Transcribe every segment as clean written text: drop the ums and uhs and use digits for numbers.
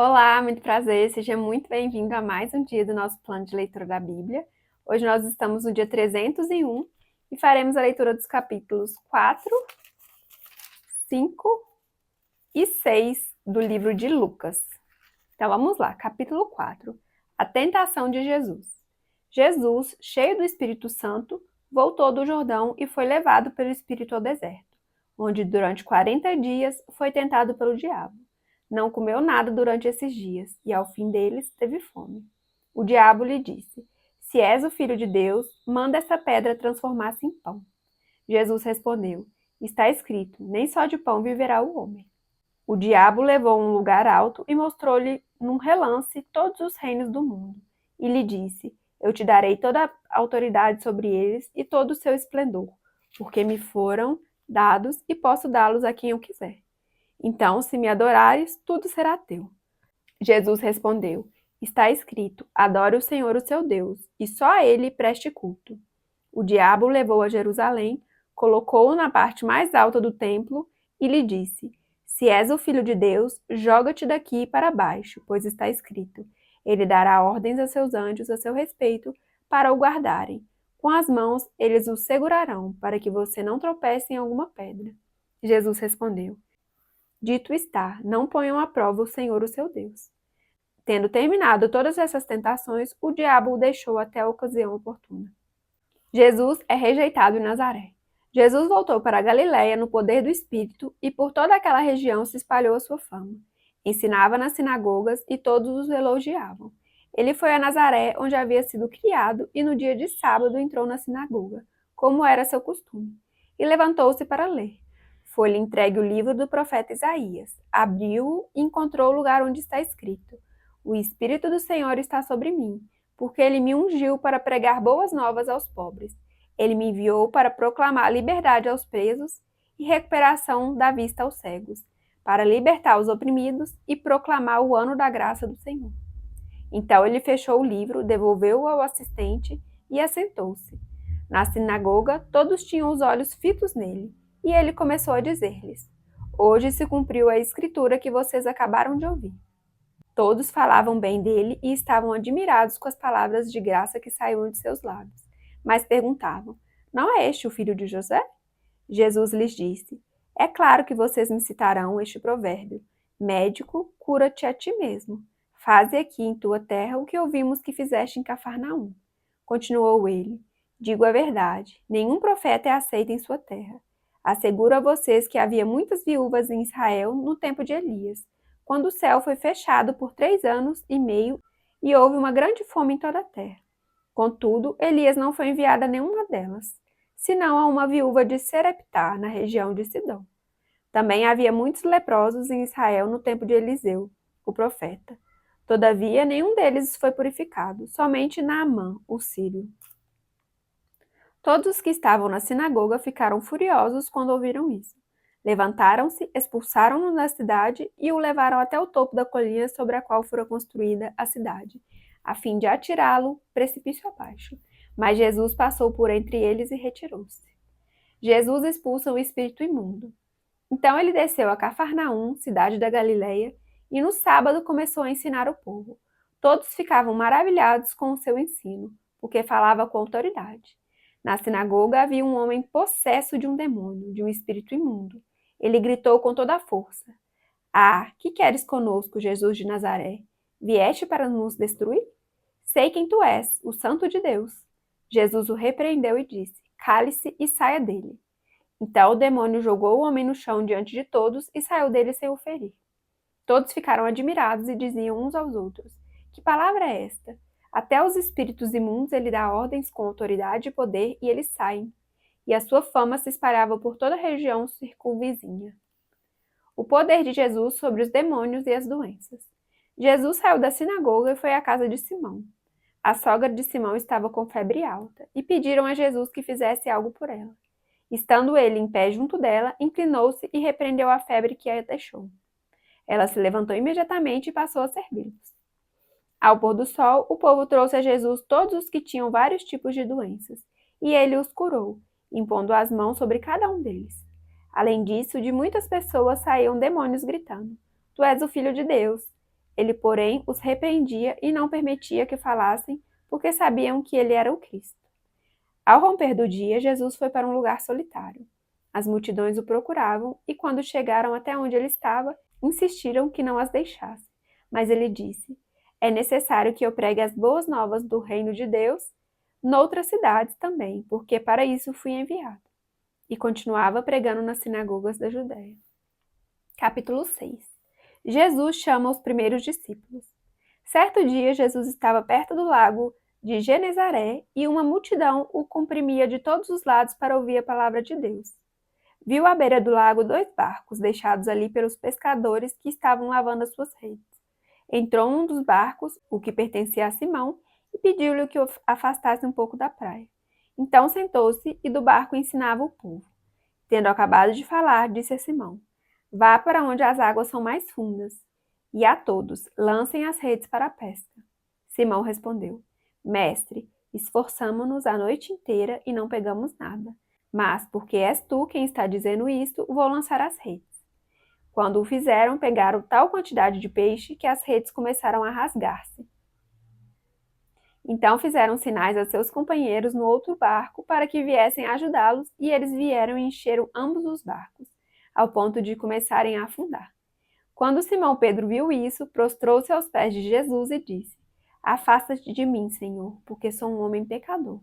Olá, muito prazer, seja muito bem-vindo a mais um dia do nosso plano de leitura da Bíblia. Hoje nós estamos no dia 301 e faremos a leitura dos capítulos 4, 5 e 6 do livro de Lucas. Então vamos lá, capítulo 4, a tentação de Jesus. Jesus, cheio do Espírito Santo, voltou do Jordão e foi levado pelo Espírito ao deserto, onde durante 40 dias foi tentado pelo diabo. Não comeu nada durante esses dias, e ao fim deles teve fome. O diabo lhe disse: Se és o filho de Deus, manda essa pedra transformar-se em pão. Jesus respondeu: Está escrito: Nem só de pão viverá o homem. O diabo levou a um lugar alto e mostrou-lhe num relance todos os reinos do mundo. E lhe disse: Eu te darei toda a autoridade sobre eles e todo o seu esplendor, porque me foram dados e posso dá-los a quem eu quiser. Então, se me adorares, tudo será teu. Jesus respondeu: Está escrito: Adore o Senhor, o seu Deus, e só a ele preste culto. O diabo o levou a Jerusalém, colocou-o na parte mais alta do templo e lhe disse: Se és o filho de Deus, joga-te daqui para baixo, pois está escrito: Ele dará ordens a seus anjos a seu respeito para o guardarem. Com as mãos eles o segurarão, para que você não tropece em alguma pedra. Jesus respondeu: Dito está, não ponham à prova o Senhor, o seu Deus. Tendo terminado todas essas tentações, o diabo o deixou até a ocasião oportuna. Jesus é rejeitado em Nazaré. Jesus voltou para a Galiléia no poder do Espírito e por toda aquela região se espalhou a sua fama. Ensinava nas sinagogas e todos os elogiavam. Ele foi a Nazaré, onde havia sido criado, e no dia de sábado entrou na sinagoga, como era seu costume, e levantou-se para ler. Foi-lhe entregue o livro do profeta Isaías. Abriu-o e encontrou o lugar onde está escrito: O Espírito do Senhor está sobre mim, porque ele me ungiu para pregar boas novas aos pobres. Ele me enviou para proclamar liberdade aos presos e recuperação da vista aos cegos, para libertar os oprimidos e proclamar o ano da graça do Senhor. Então ele fechou o livro, devolveu-o ao assistente e assentou-se. Na sinagoga, todos tinham os olhos fitos nele, e ele começou a dizer-lhes: Hoje se cumpriu a escritura que vocês acabaram de ouvir. Todos falavam bem dele e estavam admirados com as palavras de graça que saíam de seus lábios. Mas perguntavam: Não é este o filho de José? Jesus lhes disse: É claro que vocês me citarão este provérbio: Médico, cura-te a ti mesmo. Faze aqui em tua terra o que ouvimos que fizeste em Cafarnaum. Continuou ele: Digo a verdade, nenhum profeta é aceito em sua terra. Asseguro a vocês que havia muitas viúvas em Israel no tempo de Elias, quando o céu foi fechado por 3 anos e meio e houve uma grande fome em toda a terra. Contudo, Elias não foi enviado a nenhuma delas, senão a uma viúva de Sereptá, na região de Sidom. Também havia muitos leprosos em Israel no tempo de Eliseu, o profeta. Todavia, nenhum deles foi purificado, somente Naamã, o sírio. Todos os que estavam na sinagoga ficaram furiosos quando ouviram isso. Levantaram-se, expulsaram-no da cidade e o levaram até o topo da colina sobre a qual fora construída a cidade, a fim de atirá-lo precipício abaixo. Mas Jesus passou por entre eles e retirou-se. Jesus expulsa o espírito imundo. Então ele desceu a Cafarnaum, cidade da Galileia, e no sábado começou a ensinar o povo. Todos ficavam maravilhados com o seu ensino, porque falava com autoridade. Na sinagoga havia um homem possesso de um demônio, de um espírito imundo. Ele gritou com toda a força: Ah, que queres conosco, Jesus de Nazaré? Vieste para nos destruir? Sei quem tu és, o Santo de Deus. Jesus o repreendeu e disse: Cale-se e saia dele. Então o demônio jogou o homem no chão diante de todos e saiu dele sem o ferir. Todos ficaram admirados e diziam uns aos outros: Que palavra é esta? Até aos espíritos imundos ele dá ordens com autoridade e poder e eles saem. E a sua fama se espalhava por toda a região circunvizinha. O poder de Jesus sobre os demônios e as doenças. Jesus saiu da sinagoga e foi à casa de Simão. A sogra de Simão estava com febre alta e pediram a Jesus que fizesse algo por ela. Estando ele em pé junto dela, inclinou-se e repreendeu a febre que a deixou. Ela se levantou imediatamente e passou a servi-los. Ao pôr do sol, o povo trouxe a Jesus todos os que tinham vários tipos de doenças, e ele os curou, impondo as mãos sobre cada um deles. Além disso, de muitas pessoas saíam demônios gritando: Tu és o Filho de Deus. Ele, porém, os repreendia e não permitia que falassem, porque sabiam que ele era o Cristo. Ao romper do dia, Jesus foi para um lugar solitário. As multidões o procuravam e, quando chegaram até onde ele estava, insistiram que não as deixasse. Mas ele disse: é necessário que eu pregue as boas novas do reino de Deus noutras cidades também, porque para isso fui enviado. E continuava pregando nas sinagogas da Judéia. Capítulo 6. Jesus chama os primeiros discípulos. Certo dia, Jesus estava perto do lago de Genezaré e uma multidão o comprimia de todos os lados para ouvir a palavra de Deus. Viu à beira do lago 2 barcos deixados ali pelos pescadores que estavam lavando as suas redes. Entrou num dos barcos, o que pertencia a Simão, e pediu-lhe que o afastasse um pouco da praia. Então sentou-se e do barco ensinava o povo. Tendo acabado de falar, disse a Simão: vá para onde as águas são mais fundas, e a todos lancem as redes para a pesca. Simão respondeu: Mestre, esforçamo-nos a noite inteira e não pegamos nada. Mas, porque és tu quem está dizendo isto, vou lançar as redes. Quando o fizeram, pegaram tal quantidade de peixe que as redes começaram a rasgar-se. Então fizeram sinais a seus companheiros no outro barco para que viessem ajudá-los, e eles vieram e encheram ambos os barcos, ao ponto de começarem a afundar. Quando Simão Pedro viu isso, prostrou-se aos pés de Jesus e disse: afasta-te de mim, Senhor, porque sou um homem pecador.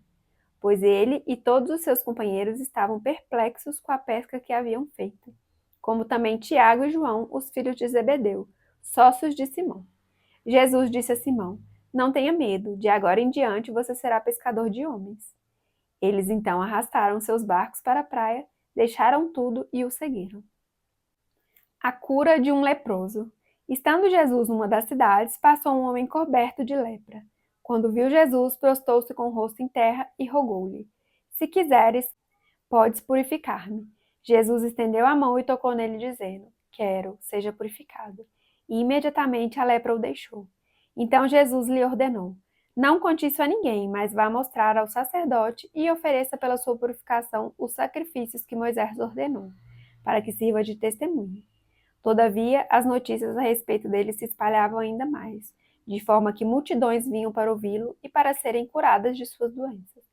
Pois ele e todos os seus companheiros estavam perplexos com a pesca que haviam feito, como também Tiago e João, os filhos de Zebedeu, sócios de Simão. Jesus disse a Simão: não tenha medo, de agora em diante você será pescador de homens. Eles então arrastaram seus barcos para a praia, deixaram tudo e o seguiram. A cura de um leproso. Estando Jesus numa das cidades, passou um homem coberto de lepra. Quando viu Jesus, prostou-se com o rosto em terra e rogou-lhe: se quiseres, podes purificar-me. Jesus estendeu a mão e tocou nele, dizendo: quero, seja purificado. E imediatamente a lepra o deixou. Então Jesus lhe ordenou: não conte isso a ninguém, mas vá mostrar ao sacerdote e ofereça pela sua purificação os sacrifícios que Moisés ordenou, para que sirva de testemunho. Todavia, as notícias a respeito dele se espalhavam ainda mais, de forma que multidões vinham para ouvi-lo e para serem curadas de suas doenças.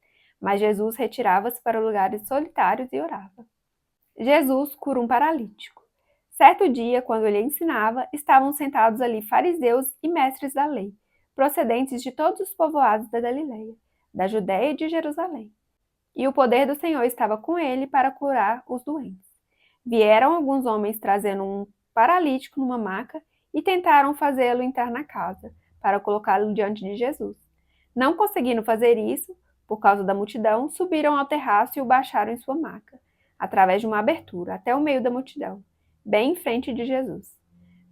Mas Jesus retirava-se para lugares solitários e orava. Jesus cura um paralítico. Certo dia, quando ele ensinava, estavam sentados ali fariseus e mestres da lei, procedentes de todos os povoados da Galileia, da Judéia e de Jerusalém. E o poder do Senhor estava com ele para curar os doentes. Vieram alguns homens trazendo um paralítico numa maca e tentaram fazê-lo entrar na casa, para colocá-lo diante de Jesus. Não conseguindo fazer isso, por causa da multidão, subiram ao terraço e o baixaram em sua maca, através de uma abertura, até o meio da multidão, bem em frente de Jesus.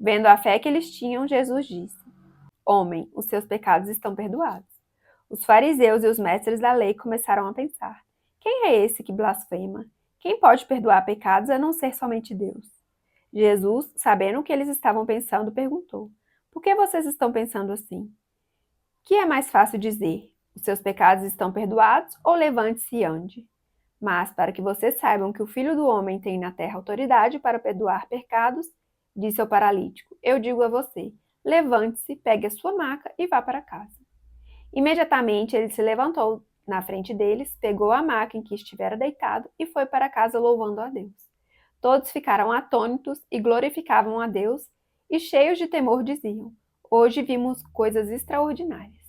Vendo a fé que eles tinham, Jesus disse: homem, os seus pecados estão perdoados. Os fariseus e os mestres da lei começaram a pensar: quem é esse que blasfema? Quem pode perdoar pecados a não ser somente Deus? Jesus, sabendo o que eles estavam pensando, perguntou: por que vocês estão pensando assim? Que é mais fácil dizer: os seus pecados estão perdoados, ou levante-se e ande? Mas, para que vocês saibam que o Filho do Homem tem na terra autoridade para perdoar pecados, disse ao paralítico: eu digo a você, levante-se, pegue a sua maca e vá para casa. Imediatamente ele se levantou na frente deles, pegou a maca em que estivera deitado e foi para casa louvando a Deus. Todos ficaram atônitos e glorificavam a Deus, e cheios de temor diziam: hoje vimos coisas extraordinárias.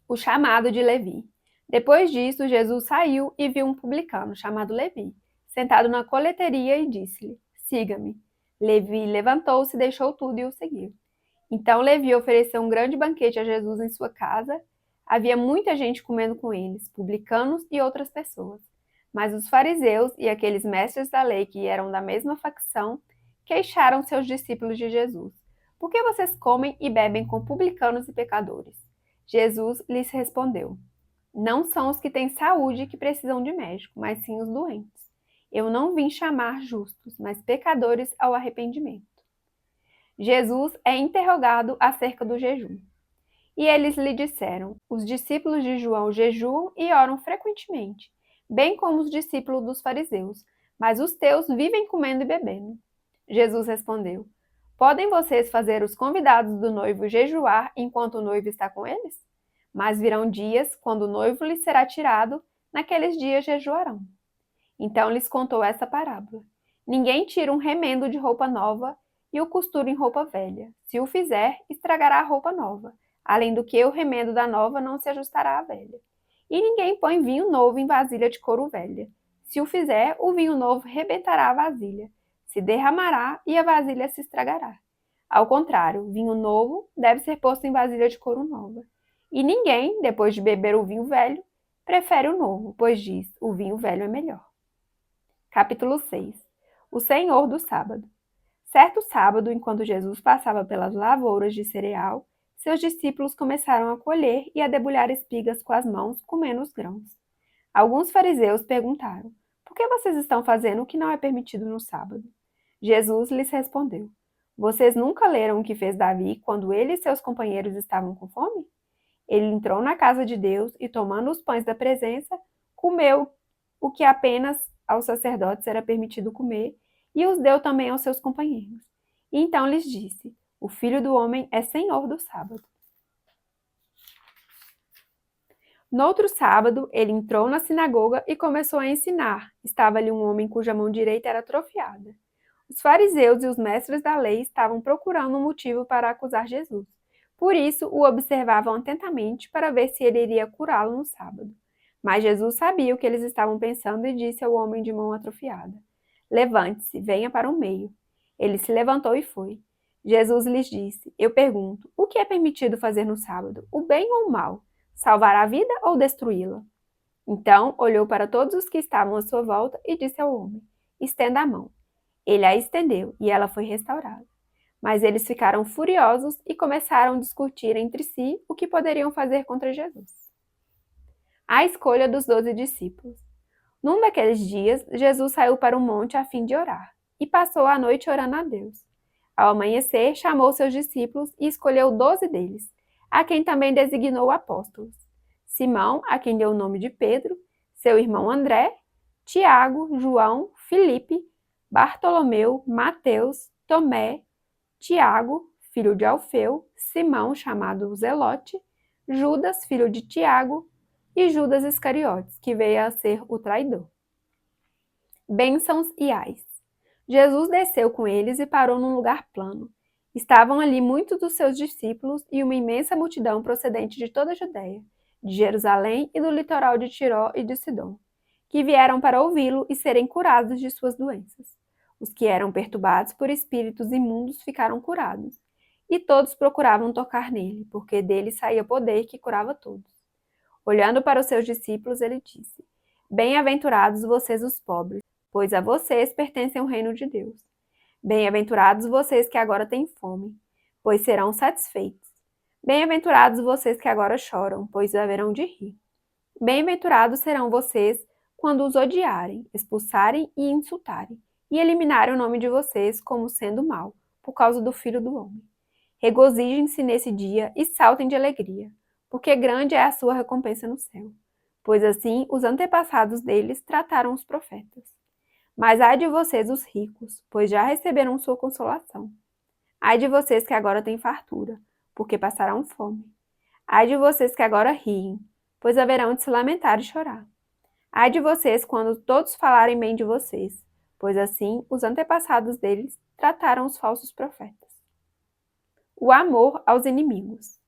O chamado de Levi. Depois disso, Jesus saiu e viu um publicano chamado Levi, sentado na coleteria, e disse-lhe: siga-me. Levi levantou-se, deixou tudo e o seguiu. Então Levi ofereceu um grande banquete a Jesus em sua casa. Havia muita gente comendo com eles, publicanos e outras pessoas. Mas os fariseus e aqueles mestres da lei que eram da mesma facção queixaram seus discípulos de Jesus: por que vocês comem e bebem com publicanos e pecadores? Jesus lhes respondeu: não são os que têm saúde que precisam de médico, mas sim os doentes. Eu não vim chamar justos, mas pecadores ao arrependimento. Jesus é interrogado acerca do jejum. E eles lhe disseram: os discípulos de João jejuam e oram frequentemente, bem como os discípulos dos fariseus, mas os teus vivem comendo e bebendo. Jesus respondeu: Podem vocês fazer os convidados do noivo jejuar enquanto o noivo está com eles? Mas virão dias quando o noivo lhes será tirado, naqueles dias jejuarão. Então lhes contou essa parábola. Ninguém tira um remendo de roupa nova e o costura em roupa velha. Se o fizer, estragará a roupa nova. Além do que, o remendo da nova não se ajustará à velha. E ninguém põe vinho novo em vasilha de couro velha. Se o fizer, o vinho novo rebentará a vasilha, se derramará e a vasilha se estragará. Ao contrário, vinho novo deve ser posto em vasilha de couro nova. E ninguém, depois de beber o vinho velho, prefere o novo, pois diz, o vinho velho é melhor. Capítulo 6. O Senhor do Sábado. Certo sábado, enquanto Jesus passava pelas lavouras de cereal, seus discípulos começaram a colher e a debulhar espigas com as mãos, comendo os grãos. Alguns fariseus perguntaram: por que vocês estão fazendo o que não é permitido no sábado? Jesus lhes respondeu: vocês nunca leram o que fez Davi quando ele e seus companheiros estavam com fome? Ele entrou na casa de Deus e, tomando os pães da presença, comeu o que apenas aos sacerdotes era permitido comer e os deu também aos seus companheiros. E então lhes disse: o Filho do Homem é Senhor do sábado. Noutro sábado, ele entrou na sinagoga e começou a ensinar. Estava ali um homem cuja mão direita era atrofiada. Os fariseus e os mestres da lei estavam procurando um motivo para acusar Jesus. Por isso, o observavam atentamente para ver se ele iria curá-lo no sábado. Mas Jesus sabia o que eles estavam pensando e disse ao homem de mão atrofiada: levante-se, venha para o meio. Ele se levantou e foi. Jesus lhes disse: eu pergunto, o que é permitido fazer no sábado, o bem ou o mal? Salvar a vida ou destruí-la? Então olhou para todos os que estavam à sua volta e disse ao homem: estenda a mão. Ele a estendeu e ela foi restaurada. Mas eles ficaram furiosos e começaram a discutir entre si o que poderiam fazer contra Jesus. A escolha dos 12 discípulos. Num daqueles dias, Jesus saiu para o monte a fim de orar e passou a noite orando a Deus. Ao amanhecer, chamou seus discípulos e escolheu 12 deles, a quem também designou apóstolos: Simão, a quem deu o nome de Pedro, seu irmão André, Tiago, João, Filipe, Bartolomeu, Mateus, Tomé, Tiago, filho de Alfeu, Simão, chamado Zelote, Judas, filho de Tiago, e Judas Iscariotes, que veio a ser o traidor. Bênçãos e ais. Jesus desceu com eles e parou num lugar plano. Estavam ali muitos dos seus discípulos e uma imensa multidão procedente de toda a Judéia, de Jerusalém e do litoral de Tiró e de Sidom, que vieram para ouvi-lo e serem curados de suas doenças. Os que eram perturbados por espíritos imundos ficaram curados, e todos procuravam tocar nele, porque dele saía poder que curava todos. Olhando para os seus discípulos, ele disse: bem-aventurados vocês os pobres, pois a vocês pertence o reino de Deus. Bem-aventurados vocês que agora têm fome, pois serão satisfeitos. Bem-aventurados vocês que agora choram, pois haverão de rir. Bem-aventurados serão vocês quando os odiarem, expulsarem e insultarem, e eliminarem o nome de vocês como sendo mau, por causa do Filho do Homem. Regozijem-se nesse dia e saltem de alegria, porque grande é a sua recompensa no céu, pois assim os antepassados deles trataram os profetas. Mas ai de vocês os ricos, pois já receberam sua consolação. Ai de vocês que agora têm fartura, porque passarão fome. Ai de vocês que agora riem, pois haverão de se lamentar e chorar. Ai de vocês quando todos falarem bem de vocês, pois assim os antepassados deles trataram os falsos profetas. O amor aos inimigos.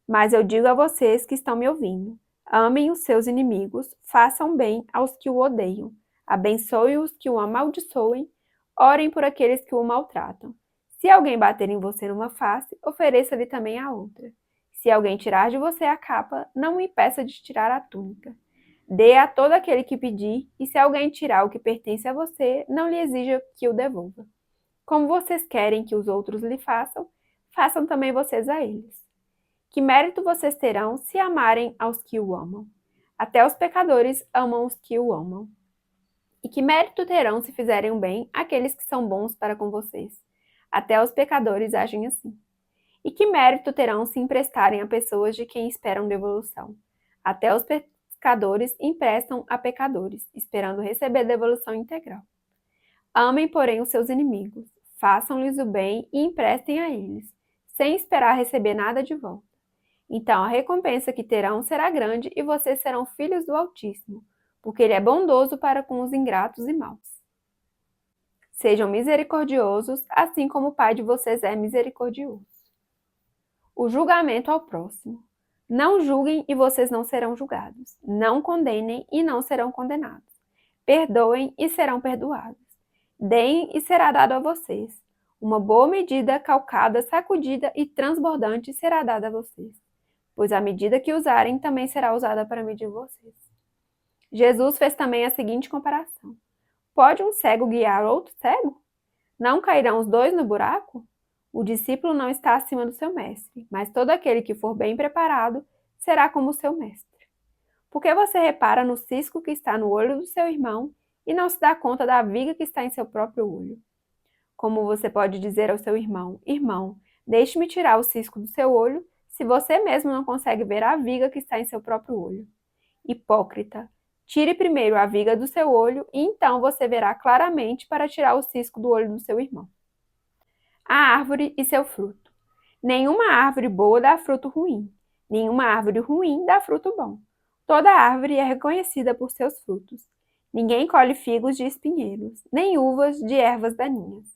Mas eu digo a vocês que estão me ouvindo: amem os seus inimigos, façam bem aos que o odeiam, abençoem os que o amaldiçoem, orem por aqueles que o maltratam. Se alguém bater em você numa face, ofereça-lhe também a outra. Se alguém tirar de você a capa, não o impeça de tirar a túnica. Dê a todo aquele que pedir, e se alguém tirar o que pertence a você, não lhe exija que o devolva. Como vocês querem que os outros lhe façam, façam também vocês a eles. Que mérito vocês terão se amarem aos que o amam? Até os pecadores amam os que o amam. E que mérito terão se fizerem o bem àqueles que são bons para com vocês? Até os pecadores agem assim. E que mérito terão se emprestarem a pessoas de quem esperam devolução? Até os pecadores emprestam a pecadores, esperando receber devolução integral. Amem, porém, os seus inimigos. façam-lhes o bem e emprestem a eles, sem esperar receber nada de volta. Então a recompensa que terão será grande e vocês serão filhos do Altíssimo, porque Ele é bondoso para com os ingratos e maus. Sejam misericordiosos, assim como o Pai de vocês é misericordioso. O julgamento ao próximo. Não julguem e vocês não serão julgados. Não condenem e não serão condenados. Perdoem e serão perdoados. Deem e será dado a vocês. Uma boa medida, calcada, sacudida e transbordante será dada a vocês. Pois a medida que usarem também será usada para medir vocês. Jesus fez também a seguinte comparação. Pode um cego guiar outro cego? Não cairão os dois no buraco? O discípulo não está acima do seu mestre, mas todo aquele que for bem preparado será como o seu mestre. Por que você repara no cisco que está no olho do seu irmão e não se dá conta da viga que está em seu próprio olho? Como você pode dizer ao seu irmão, irmão, deixe-me tirar o cisco do seu olho, se você mesmo não consegue ver a viga que está em seu próprio olho? Hipócrita, tire primeiro a viga do seu olho e então você verá claramente para tirar o cisco do olho do seu irmão. A árvore e seu fruto. Nenhuma árvore boa dá fruto ruim, nenhuma árvore ruim dá fruto bom. Toda árvore é reconhecida por seus frutos. Ninguém colhe figos de espinheiros, nem uvas de ervas daninhas.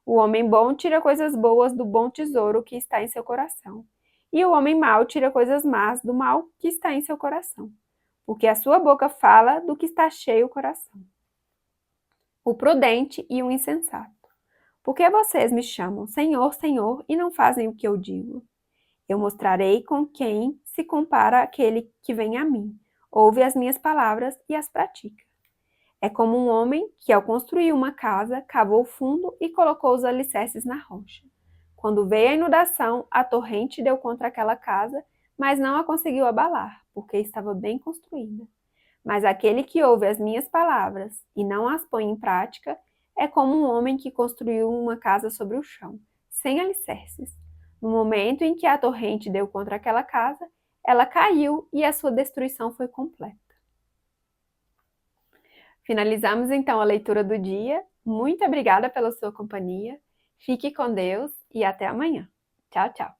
O homem bom tira coisas boas do bom tesouro que está em seu coração, e o homem mau tira coisas más do mal que está em seu coração, porque a sua boca fala do que está cheio o coração. O prudente e o insensato. Por que vocês me chamam Senhor, Senhor, e não fazem o que eu digo? Eu mostrarei com quem se compara aquele que vem a mim, ouve as minhas palavras e as pratica. É como um homem que, ao construir uma casa, cavou fundo e colocou os alicerces na rocha. Quando veio a inundação, a torrente deu contra aquela casa, mas não a conseguiu abalar, porque estava bem construída. Mas aquele que ouve as minhas palavras e não as põe em prática, é como um homem que construiu uma casa sobre o chão, sem alicerces. No momento em que a torrente deu contra aquela casa, ela caiu e a sua destruição foi completa. Finalizamos então a leitura do dia. Muito obrigada pela sua companhia. Fique com Deus e até amanhã. Tchau, tchau.